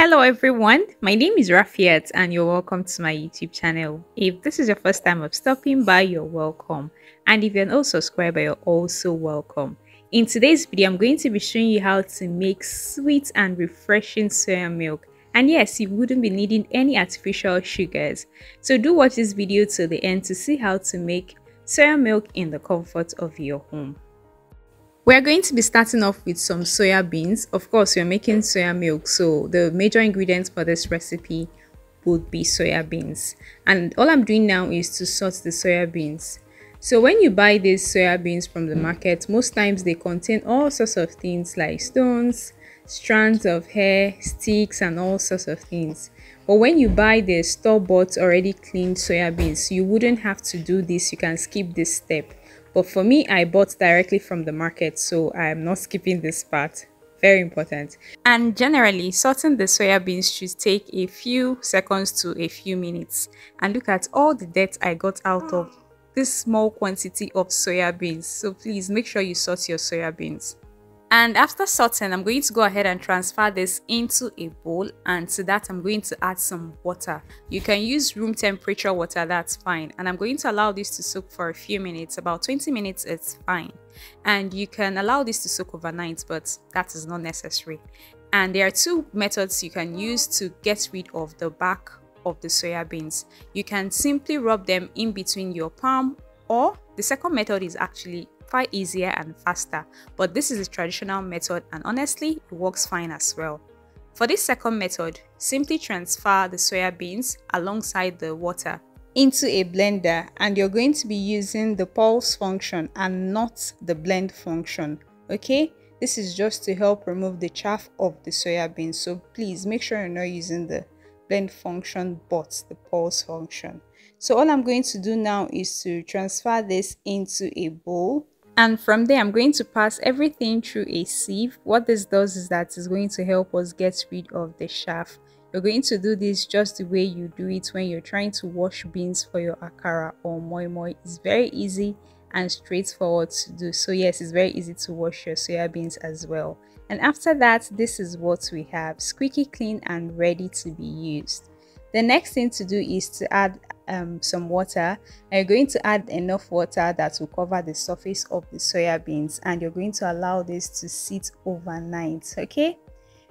Hello everyone, my name is Rafiat and you're welcome to my YouTube channel. If this is your first time of stopping by, you're welcome. And if you're not subscriber, you're also welcome. In today's video, I'm going to be showing you how to make sweet and refreshing soya milk. And yes, you wouldn't be needing any artificial sugars. So do watch this video till the end to see how to make soya milk in the comfort of your home. We're going to be starting off with some soya beans. Of course, we're making soya milk, so the major ingredients for this recipe would be soya beans. And all I'm doing now is to sort the soya beans. So when you buy these soya beans from the market, most times they contain all sorts of things like stones, strands of hair, sticks, and all sorts of things. But when you buy the store-bought already cleaned soya beans, you wouldn't have to do this. You can skip this step. But for me, I bought directly from the market, so I'm not skipping this part. Very important. And generally, sorting the soya beans should take a few seconds to a few minutes. And look at all the dirt I got out of this small quantity of soya beans. So please make sure you sort your soya beans. And after sorting, I'm going to go ahead and transfer this into a bowl, and to that I'm going to add some water. You can use room temperature water, that's fine. And I'm going to allow this to soak for a few minutes, about 20 minutes, it's fine. And you can allow this to soak overnight, but that is not necessary. And there are two methods you can use to get rid of the back of the soya beans. You can simply rub them in between your palm, or the second method is actually far easier and faster, but this is a traditional method and honestly it works fine as well. For this second method, simply transfer the soya beans alongside the water into a blender, and you're going to be using the pulse function and not the blend function. Okay, this is just to help remove the chaff of the soya beans, so please make sure you're not using the blend function but the pulse function. So all I'm going to do now is to transfer this into a bowl. And from there, I'm going to pass everything through a sieve. What this does is that it's going to help us get rid of the chaff. You're going to do this just the way you do it when you're trying to wash beans for your akara or moi moi. It's very easy and straightforward to do. So yes, it's very easy to wash your soya beans as well. And after that, this is what we have, squeaky clean and ready to be used. The next thing to do is to add some water. And you're going to add enough water that will cover the surface of the soya beans, and you're going to allow this to sit overnight. Okay,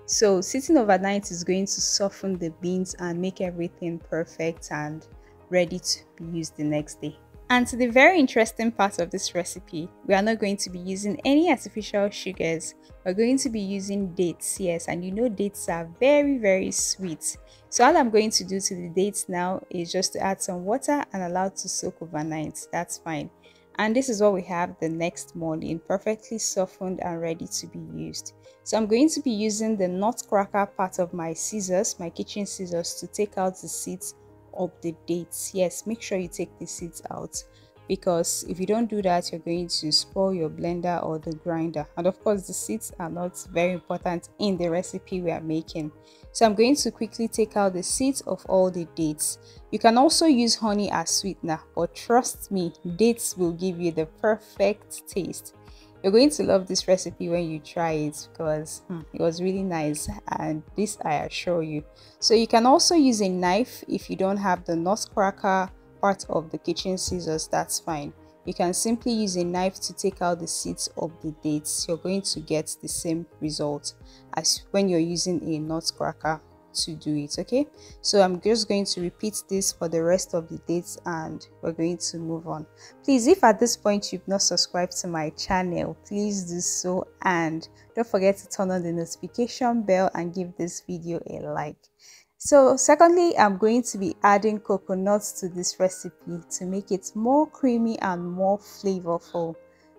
so sitting overnight is going to soften the beans and make everything perfect and ready to be used the next day. And to the very interesting part of this recipe, we are not going to be using any artificial sugars. We're going to be using dates, yes, and you know dates are very sweet. So all I'm going to do to the dates now is just to add some water and allow it to soak overnight. That's fine. And this is what we have the next morning, perfectly softened and ready to be used. So I'm going to be using the nut cracker part of my scissors, my kitchen scissors, to take out the seeds of the dates. Yes, make sure you take the seeds out, because if you don't do that, you're going to spoil your blender or the grinder. And of course, the seeds are not very important in the recipe we are making. So I'm going to quickly take out the seeds of all the dates. You can also use honey as sweetener, but trust me, dates will give you the perfect taste. You're going to love this recipe when you try it, because it was really nice, and this I assure you. So you can also use a knife if you don't have the nutcracker part of the kitchen scissors, that's fine. You can simply use a knife to take out the seeds of the dates. You're going to get the same result as when you're using a nutcracker to do it. Okay, so I'm just going to repeat this for the rest of the dates and we're going to move on. Please, if at this point you've not subscribed to my channel, please do so, and don't forget to turn on the notification bell and give this video a like. So secondly, I'm going to be adding coconuts to this recipe to make it more creamy and more flavorful.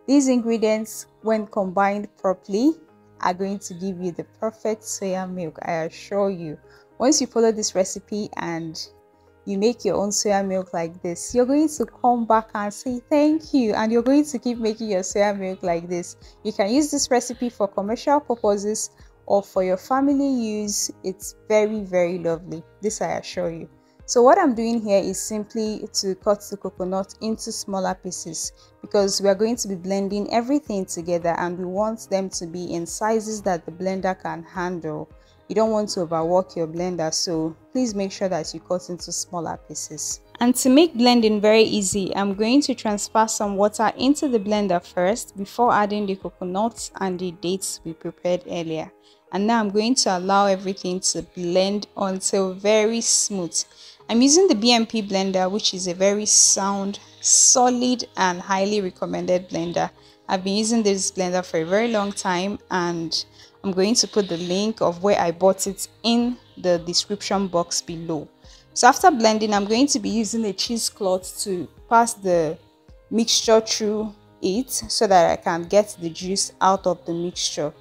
These ingredients, when combined properly, are going to give you the perfect soya milk, I assure you. Once you follow this recipe and you make your own soya milk like this, you're going to come back and say thank you, and you're going to keep making your soya milk like this. You can use this recipe for commercial purposes or for your family use. It's very lovely, this I assure you. So what I'm doing here is simply to cut the coconut into smaller pieces, because we are going to be blending everything together and we want them to be in sizes that the blender can handle. you don't want to overwork your blender, so please make sure that you cut into smaller pieces. And to make blending very easy, I'm going to transfer some water into the blender first before adding the coconuts and the dates we prepared earlier. And now I'm going to allow everything to blend until very smooth. I'm using the BMP blender, which is a very sound, solid and highly recommended blender. I've been using this blender for a very long time, and I'm going to put the link of where I bought it in the description box below. So after blending, I'm going to be using a cheesecloth to pass the mixture through it so that I can get the juice out of the mixture.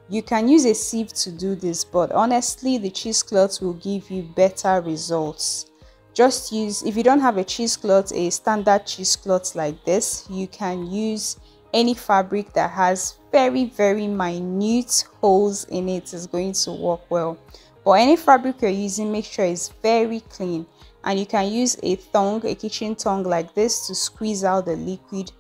You can use a sieve to do this, but honestly the cheesecloth will give you better results. Just use, if you don't have a cheesecloth, a standard cheesecloth like this, you can use any fabric that has very minute holes in it. Is going to work well. But any fabric you're using, make sure it's very clean, and you can use a tongue, a kitchen tongue like this, to squeeze out the liquid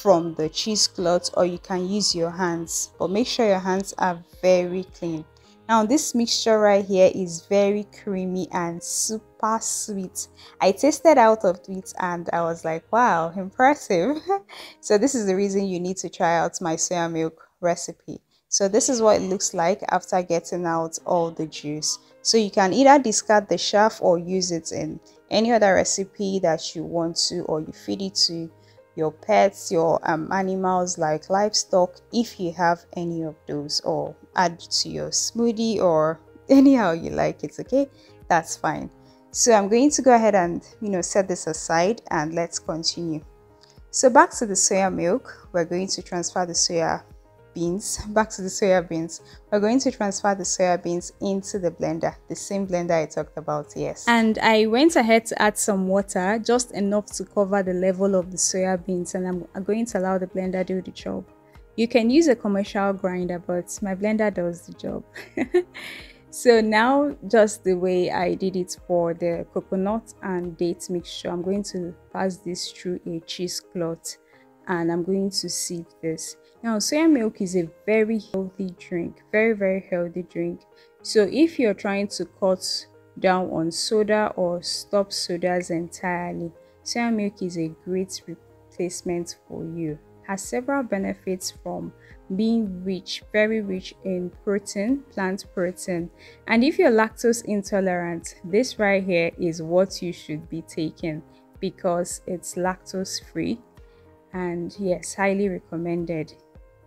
from the cheesecloth, or you can use your hands, but make sure your hands are very clean. Now this mixture right here is very creamy and super sweet. I tasted out of it and I was like, wow, impressive. So this is the reason you need to try out my soya milk recipe. So this is what it looks like after getting out all the juice. So you can either discard the chaff or use it in any other recipe that you want to, or you feed it to your pets, your animals like livestock, if you have any of those, or add to your smoothie, or anyhow you like it. Okay, that's fine. So I'm going to go ahead and set this aside, and let's continue. So back to the soya milk, we're going to transfer the soya beans. Back to the soya beans, we're going to transfer the soya beans into the blender, the same blender I talked about. Yes, and I went ahead to add some water, just enough to cover the level of the soya beans, and I'm going to allow the blender do the job. You can use a commercial grinder, but my blender does the job. So now, just the way I did it for the coconut and date mixture, I'm going to pass this through a cheesecloth, and I'm going to sieve this. Now soya milk is a very healthy drink, very healthy drink. So if you're trying to cut down on soda or stop sodas entirely, soya milk is a great replacement for you. Has several benefits, from being rich, very rich in protein, plant protein. And if you're lactose intolerant, this right here is what you should be taking, because it's lactose free, and yes, highly recommended.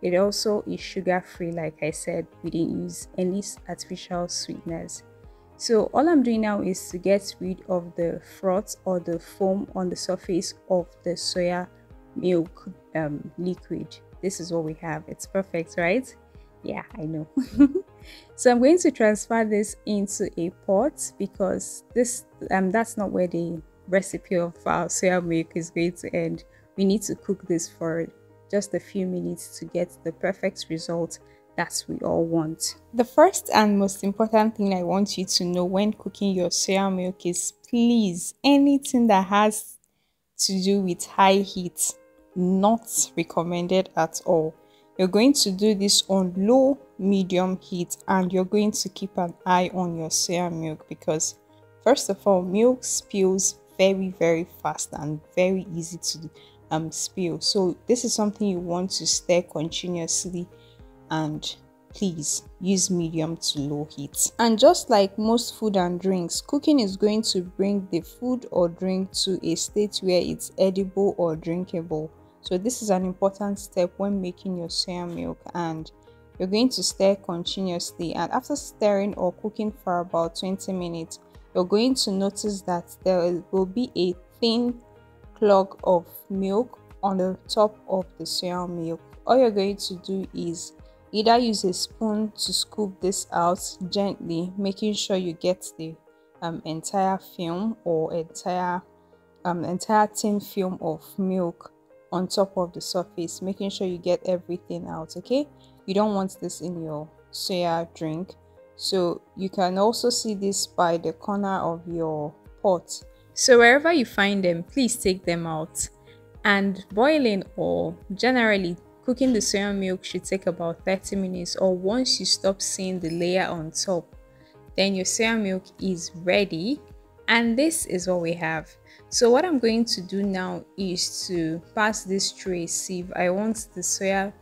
It also is sugar free. Like I said, we didn't use any artificial sweeteners. So all I'm doing now is to get rid of the froth or the foam on the surface of the soya milk liquid. This is what we have. It's perfect, right? Yeah, I know. So I'm going to transfer this into a pot, because this that's not where the recipe of our soya milk is going to end. We need to cook this for just a few minutes to get the perfect result that we all want. The first and most important thing I want you to know when cooking your soya milk is, please, anything that has to do with high heat, not recommended at all. You're going to do this on low medium heat, and you're going to keep an eye on your soya milk, because first of all, milk spills very fast and very easy to spill. So this is something you want to stir continuously, and please use medium to low heat. And just like most food and drinks, cooking is going to bring the food or drink to a state where it's edible or drinkable. So this is an important step when making your soya milk, and you're going to stir continuously. And after stirring or cooking for about 20 minutes, you're going to notice that there will be a thin clog of milk on the top of the soya milk. All you're going to do is either use a spoon to scoop this out gently, making sure you get the entire film or entire thin film of milk on top of the surface, making sure you get everything out. Okay, you don't want this in your soya drink. So you can also see this by the corner of your pot. So wherever you find them, please take them out. And boiling, or generally cooking the soya milk, should take about 30 minutes, or once you stop seeing the layer on top, then your soya milk is ready, and this is what we have. So what I'm going to do now is to pass this through a sieve. I want the soya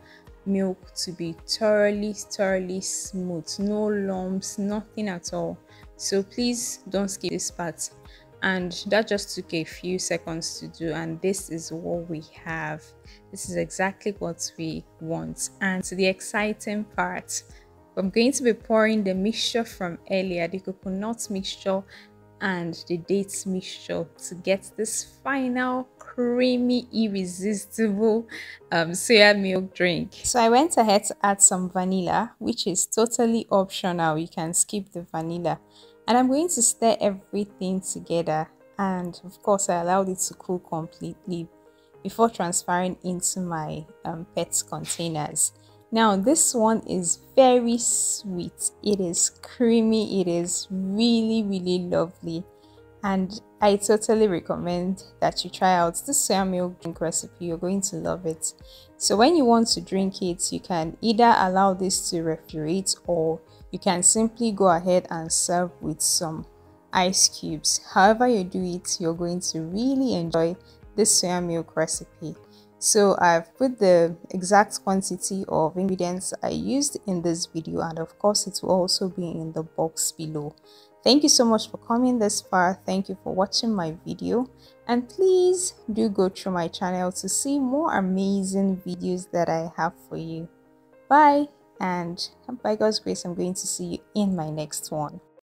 milk to be thoroughly smooth, no lumps, nothing at all. So please don't skip this part. And that just took a few seconds to do, and this is what we have. This is exactly what we want. And to the exciting part, I'm going to be pouring the mixture from earlier, the coconut mixture and the dates mixture, to get this final creamy, irresistible soya milk drink. So I went ahead to add some vanilla, which is totally optional. You can skip the vanilla. And I'm going to stir everything together, and of course I allowed it to cool completely before transferring into my PET containers. Now this one is very sweet, it is creamy, it is really lovely, and I totally recommend that you try out this soya milk drink recipe. You're going to love it. So when you want to drink it, you can either allow this to refrigerate, or you can simply go ahead and serve with some ice cubes. However you do it, you're going to really enjoy this soya milk recipe. So I've put the exact quantity of ingredients I used in this video, and of course it will also be in the box below. Thank you so much for coming this far. Thank you for watching my video, and please do go through my channel to see more amazing videos that I have for you. Bye, and by God's grace I'm going to see you in my next one.